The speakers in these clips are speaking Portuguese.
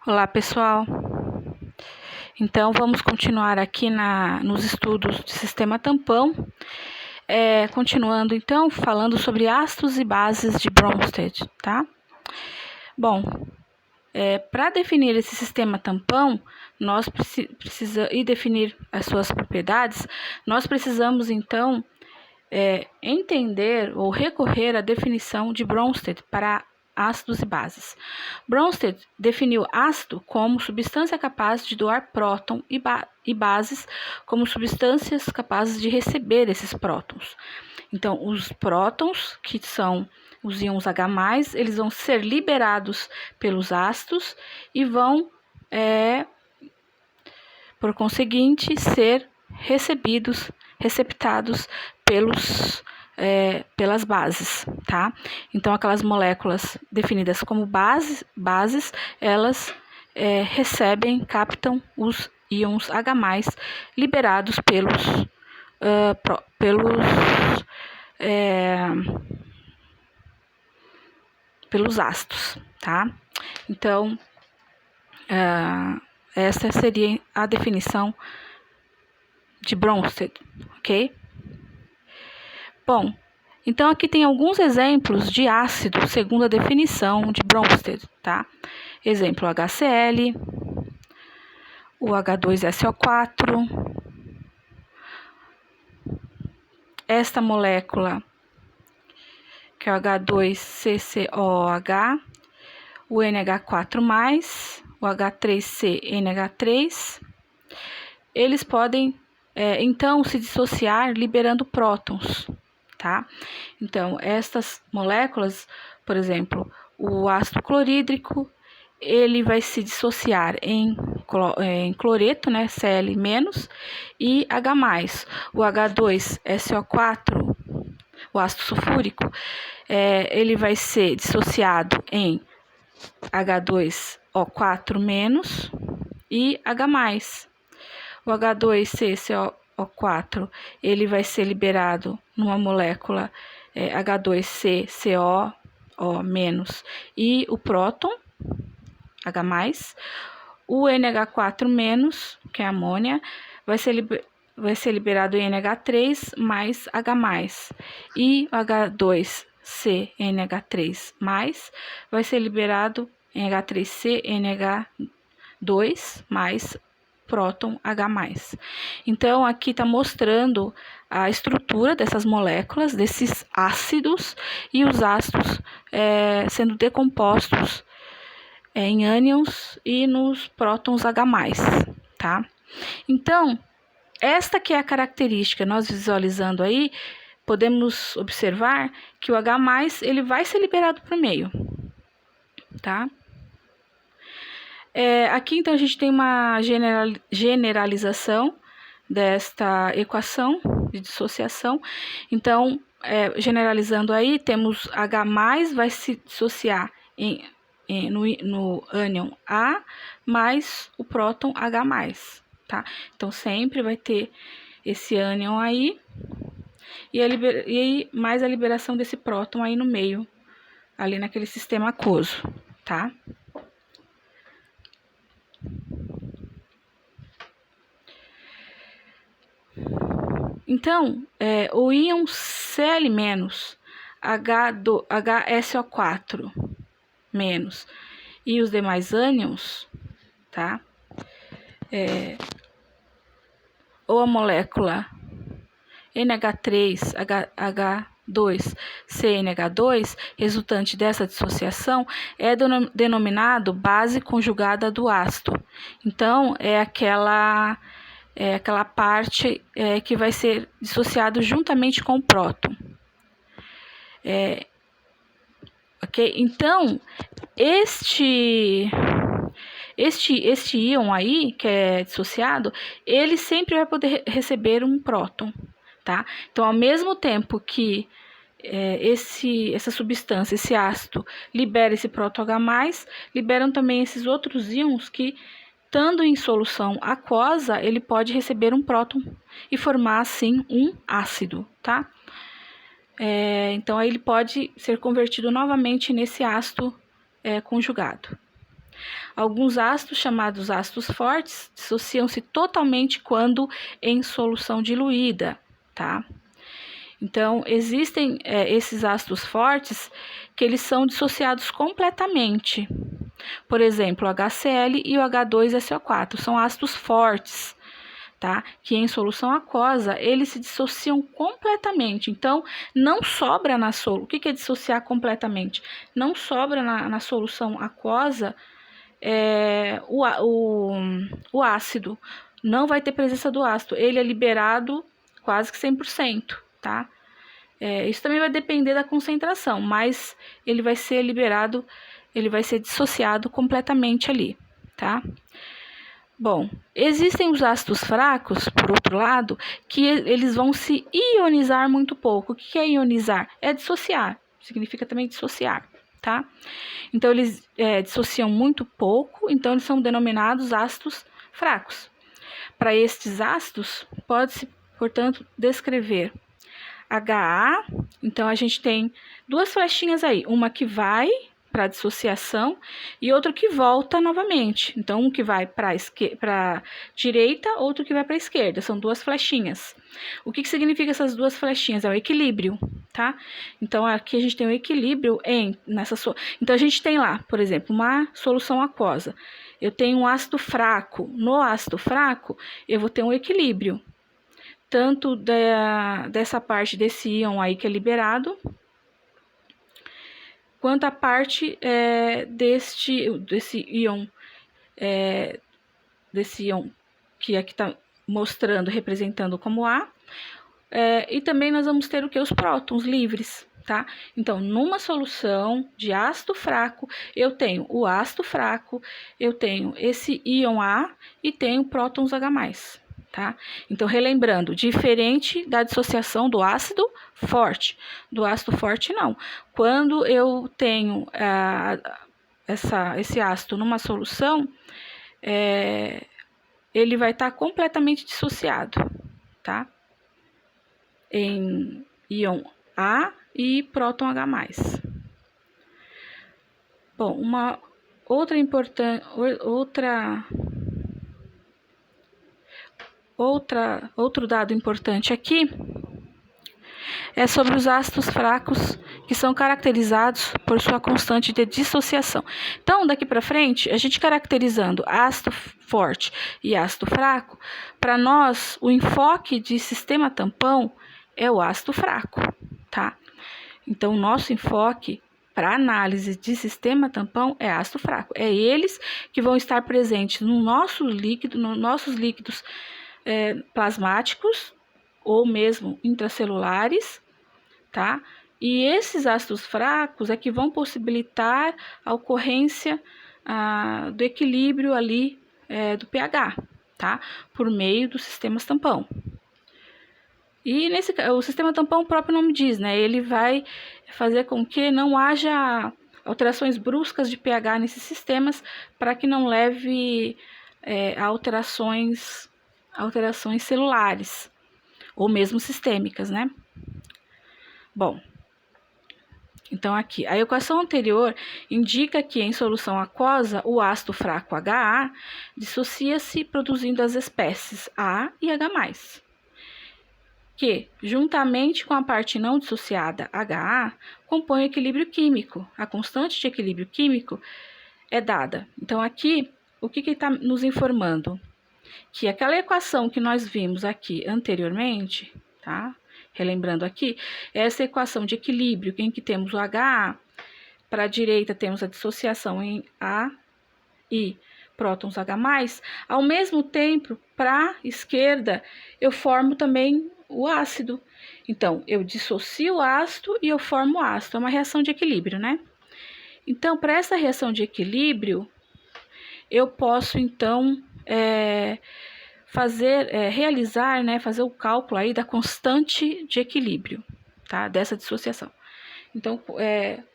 Olá, pessoal. Então, vamos continuar aqui nos estudos de sistema tampão. Continuando, então, falando sobre ácidos e bases de Bronsted, tá? Bom, para definir esse sistema tampão, nós precisamos e definir as suas propriedades, nós precisamos, então, entender ou recorrer à definição de Bronsted para ácidos e bases. Bronsted definiu ácido como substância capaz de doar próton e bases como substâncias capazes de receber esses prótons. Então, os prótons, que são os íons H+, eles vão ser liberados pelos ácidos e vão, por conseguinte, ser receptados pelas bases, tá? Então, aquelas moléculas definidas como bases, elas captam os íons H+, liberados pelos ácidos, tá? Então, essa seria a definição de Bronsted, ok? Bom, então aqui tem alguns exemplos de ácido segundo a definição de Bronsted, tá? Exemplo, HCl, o H2SO4, esta molécula, que é o H2CCOOH, o NH4+, o H3CNH3, eles podem, então, se dissociar liberando prótons, tá? Então, estas moléculas, por exemplo, o ácido clorídrico, ele vai se dissociar em cloreto, né, Cl-, e H+. O H2SO4, o ácido sulfúrico, ele vai ser dissociado em H2O4- e H+. O H2CCO4, ele vai ser liberado numa molécula H2CCO- e o próton, H+. O NH4-, que é a amônia, vai ser liberado em NH3 mais H+. E o H2CNH3+, vai ser liberado em H3CNH2 mais próton H+. Então, aqui está mostrando a estrutura dessas moléculas, desses ácidos, e os ácidos sendo decompostos em ânions e nos prótons H+, tá? Então, esta que é a característica, nós visualizando aí, podemos observar que o H+, ele vai ser liberado para o meio, tá? Aqui, então, a gente tem uma generalização desta equação de dissociação. Então, generalizando aí, temos H+ vai se dissociar no ânion A mais o próton H+, tá? Então, sempre vai ter esse ânion aí e mais a liberação desse próton aí no meio, ali naquele sistema aquoso, tá? Então, o íon Cl-, HSO4- e os demais ânions, tá? Ou a molécula NH3, H2CNH2, resultante dessa dissociação, é denominado base conjugada do ácido. Então, é aquela parte que vai ser dissociado juntamente com o próton. Ok? Então, este íon aí, que é dissociado, ele sempre vai poder receber um próton, tá? Então, ao mesmo tempo que essa substância, esse ácido, libera esse próton H+, liberam também esses outros íons que, estando em solução aquosa, ele pode receber um próton e formar, assim, um ácido, tá? Então, aí ele pode ser convertido novamente nesse ácido conjugado. Alguns ácidos, chamados ácidos fortes, dissociam-se totalmente quando em solução diluída, tá? Então, existem esses ácidos fortes que eles são dissociados completamente. Por exemplo, o HCl e o H2SO4 são ácidos fortes, tá? Que em solução aquosa, eles se dissociam completamente. Então, não sobra na solução. O que é dissociar completamente? Não sobra na solução aquosa o ácido. Não vai ter presença do ácido. Ele é liberado quase que 100%, tá? Isso também vai depender da concentração, mas ele vai ser liberado, ele vai ser dissociado completamente ali, tá? Bom, existem os ácidos fracos, por outro lado, que eles vão se ionizar muito pouco. O que é ionizar? É dissociar, significa também dissociar, tá? Então, eles dissociam muito pouco, então eles são denominados ácidos fracos. Para estes ácidos, pode-se, portanto, descrever HA, então a gente tem duas flechinhas aí, uma que vai para dissociação e outra que volta novamente. Então, um que vai para a direita, outro que vai para a esquerda. São duas flechinhas. O que significa essas duas flechinhas? É o equilíbrio, tá? Então, aqui a gente tem o equilíbrio Então, a gente tem lá, por exemplo, uma solução aquosa. Eu tenho um ácido fraco. No ácido fraco, eu vou ter um equilíbrio. Tanto dessa parte desse íon aí que é liberado, quanto a parte desse íon que aqui está mostrando, representando como A, e também nós vamos ter o que? Os prótons livres, tá? Então, numa solução de ácido fraco, eu tenho o ácido fraco, eu tenho esse íon A e tenho prótons H+. Tá? Então, relembrando, diferente da dissociação do ácido forte. Do ácido forte, não. Quando eu tenho esse ácido numa solução, ele vai estar completamente dissociado, tá? Em íon A e próton H+. Bom, outro dado importante aqui é sobre os ácidos fracos, que são caracterizados por sua constante de dissociação. Então, daqui para frente, a gente caracterizando ácido forte e ácido fraco, para nós, o enfoque de sistema tampão é o ácido fraco, tá? Então, o nosso enfoque para análise de sistema tampão é ácido fraco. É eles que vão estar presentes no nosso líquido, nos nossos líquidos plasmáticos ou mesmo intracelulares, tá? E esses ácidos fracos é que vão possibilitar a ocorrência do equilíbrio ali do pH, tá? Por meio dos sistemas tampão. E o sistema tampão, o próprio nome diz, né? Ele vai fazer com que não haja alterações bruscas de pH nesses sistemas, para que não leve a alterações celulares ou mesmo sistêmicas, né? Bom, então aqui, a equação anterior indica que em solução aquosa, o ácido fraco HA dissocia-se produzindo as espécies A e H+, que, juntamente com a parte não dissociada HA, compõe o equilíbrio químico. A constante de equilíbrio químico é dada. Então, aqui, o que está nos informando? Que aquela equação que nós vimos aqui anteriormente, tá? Relembrando aqui, essa equação de equilíbrio em que temos o HA, para a direita temos a dissociação em A e prótons H+, ao mesmo tempo, para a esquerda, eu formo também o ácido. Então, eu dissocio o ácido e eu formo o ácido. É uma reação de equilíbrio, né? Então, para essa reação de equilíbrio, eu posso, então, realizar, né, fazer o cálculo aí da constante de equilíbrio, tá? Dessa dissociação. Então,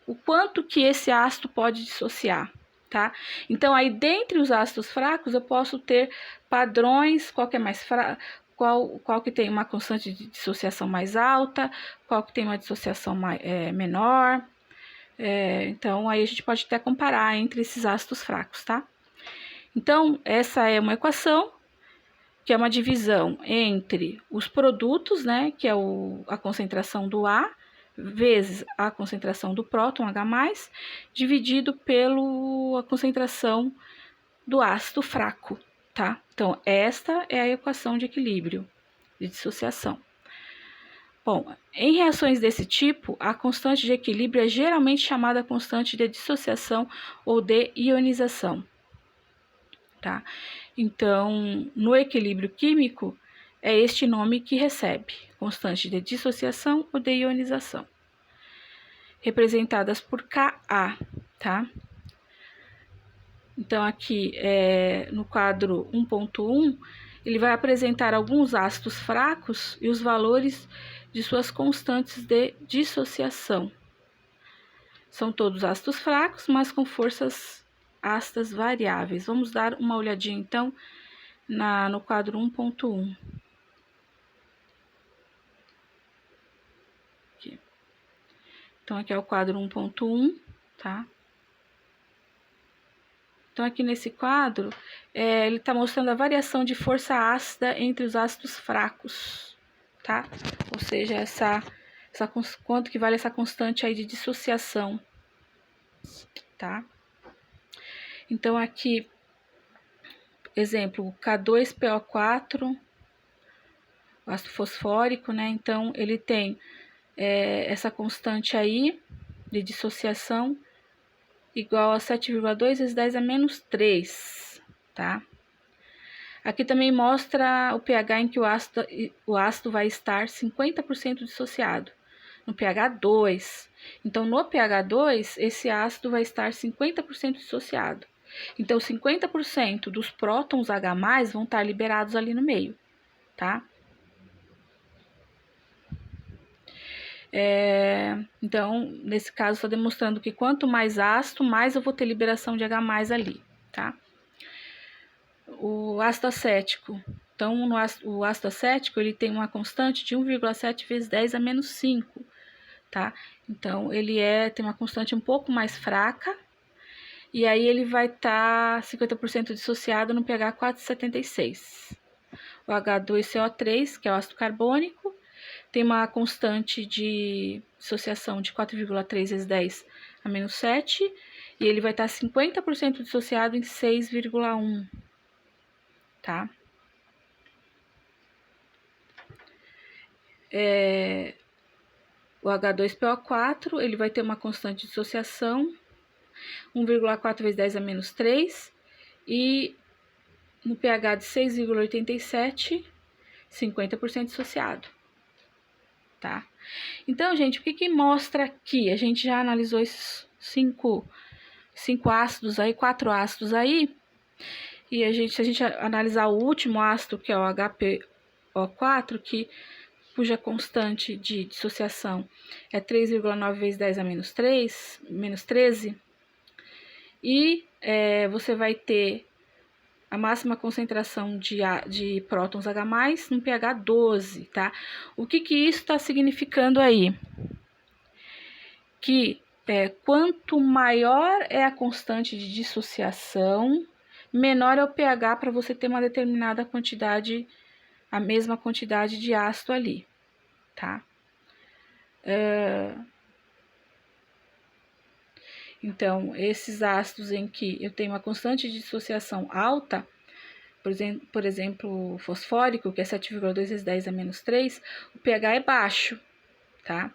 o quanto que esse ácido pode dissociar, tá? Então, aí, dentre os ácidos fracos, eu posso ter padrões, qual que é mais fraco, qual que tem uma constante de dissociação mais alta, qual que tem uma dissociação menor, Então, aí a gente pode até comparar entre esses ácidos fracos, tá? Então, essa é uma equação que é uma divisão entre os produtos, né, que é a concentração do A, vezes a concentração do próton, H+, dividido pela concentração do ácido fraco, tá? Então, esta é a equação de equilíbrio, de dissociação. Bom, em reações desse tipo, a constante de equilíbrio é geralmente chamada constante de dissociação ou de ionização, tá? Então, no equilíbrio químico, é este nome que recebe, constante de dissociação ou de ionização, representadas por Ka, tá? Então, aqui, no quadro 1.1, ele vai apresentar alguns ácidos fracos e os valores de suas constantes de dissociação. São todos ácidos fracos, mas com forças ácidas variáveis. Vamos dar uma olhadinha, então, no quadro 1.1. Então, aqui é o quadro 1.1, tá? Então, aqui nesse quadro, ele está mostrando a variação de força ácida entre os ácidos fracos, tá? Ou seja, quanto que vale essa constante aí de dissociação, tá? Então, aqui, exemplo, K2PO4, o ácido fosfórico, né? Então, ele tem essa constante aí de dissociação igual a 7,2 vezes 10 a menos 3, tá? Aqui também mostra o pH em que o ácido vai estar 50% dissociado, no pH 2. Então, no pH 2, esse ácido vai estar 50% dissociado. Então, 50% dos prótons H+, vão estar liberados ali no meio, tá? Então, nesse caso, está demonstrando que quanto mais ácido, mais eu vou ter liberação de H+ ali, tá? O ácido acético. Então, o ácido acético, ele tem uma constante de 1,7 vezes 10 a menos 5, tá? Então, ele tem uma constante um pouco mais fraca, e aí ele vai estar 50% dissociado no pH 4,76. O H2CO3, que é o ácido carbônico, tem uma constante de dissociação de 4,3 vezes 10 a menos 7, e ele vai estar 50% dissociado em 6,1, tá? O H2PO4, ele vai ter uma constante de dissociação 1,4 vezes 10 a menos 3, e no pH de 6,87, 50% dissociado, tá? Então, gente, o que mostra aqui? A gente já analisou esses 5 ácidos aí, 4 ácidos aí, e se a gente analisar o último ácido, que é o HPO4, cuja constante de dissociação é 3,9 vezes 10 a menos 13, e você vai ter a máxima concentração de prótons H+, no pH 12, tá? O que isso está significando aí? Que quanto maior é a constante de dissociação, menor é o pH para você ter uma determinada quantidade, a mesma quantidade de ácido ali, tá? Então, esses ácidos em que eu tenho uma constante de dissociação alta, por exemplo, fosfórico, que é 7,2 vezes 10 a menos 3, o pH é baixo, tá?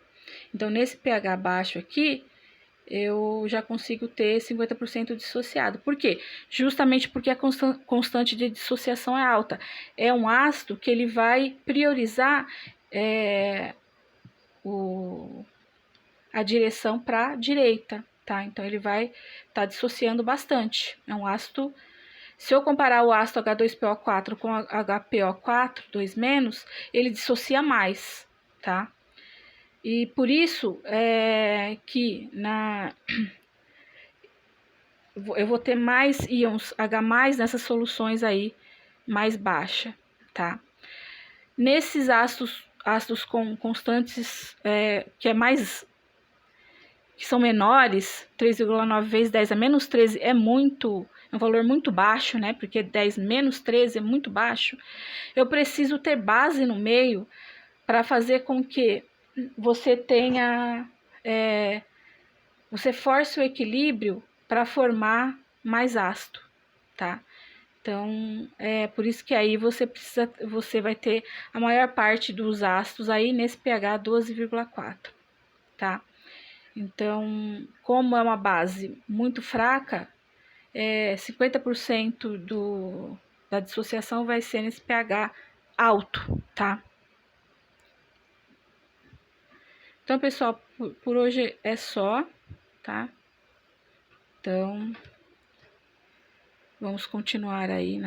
Então, nesse pH baixo aqui, eu já consigo ter 50% dissociado. Por quê? Justamente porque a constante de dissociação é alta. É um ácido que ele vai priorizar a direção para a direita, tá? Então, ele vai estar dissociando bastante. É um ácido... Se eu comparar o ácido H2PO4 com HPO4, 2-, ele dissocia mais, tá? E por isso que eu vou ter mais íons H+ nessas soluções aí mais baixa, tá? Nesses ácidos com constantes que é mais que são menores, 3,9 vezes 10 a menos 13 é um valor muito baixo, né? Porque 10 menos 13 é muito baixo. Eu preciso ter base no meio para fazer com que você tenha, você force o equilíbrio para formar mais ácido, tá? Então, é por isso que aí você vai ter a maior parte dos ácidos aí nesse pH 12,4, tá? Então, como é uma base muito fraca, 50% da dissociação vai ser nesse pH alto, tá? Então, pessoal, por hoje é só, tá? Então, vamos continuar aí